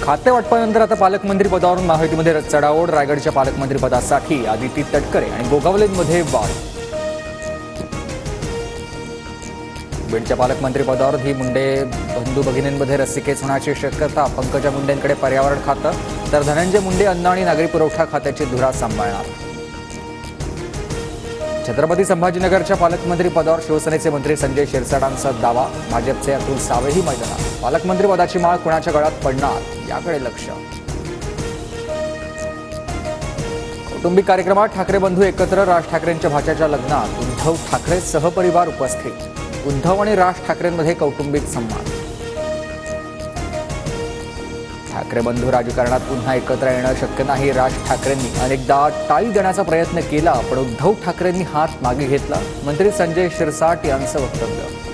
खाते वाटपानंतर आता पालकमंत्री पदावरून महायुतीमध्ये चढाओढ. रायगडच्या पालकमंत्री पदासाठी आदिती तटकरे आणि गोगावलेंमध्ये वाद. बीडच्या पालकमंत्री पदावर ही मुंडे बंधू भगिनींमध्ये रस्सीखेच होण्याची शक्यता. पंकजा मुंडेंकडे पर्यावरण खातं तर धनंजय मुंडे अन्न आणि नागरी पुरवठा खात्याची धुरा सांभाळणार. छत्रपती संभाजीनगरच्या पालकमंत्री पदावर शिवसेनेचे मंत्री संजय शिरसाटांचा दावा. भाजपचे अतुल सावेही मैदानात. पालकमंत्री पदाची माळ कुणाच्या गळ्यात पडणार याकडे लक्ष. कौटुंबिक कार्यक्रमात ठाकरे बंधू एकत्र. राज ठाकरेंच्या भाच्याच्या लग्नात उद्धव ठाकरे सहपरिवार उपस्थित. उद्धव आणि राज ठाकरेंमध्ये कौटुंबिक संवाद. ठाकरे बंधू राजकारणात पुन्हा एकत्र येणं शक्य नाही. राज ठाकरेंनी अनेकदा टाळी देण्याचा प्रयत्न केला, पण उद्धव ठाकरेंनी हात मागे घेतला. मंत्री संजय शिरसाट यांचं वक्तव्य.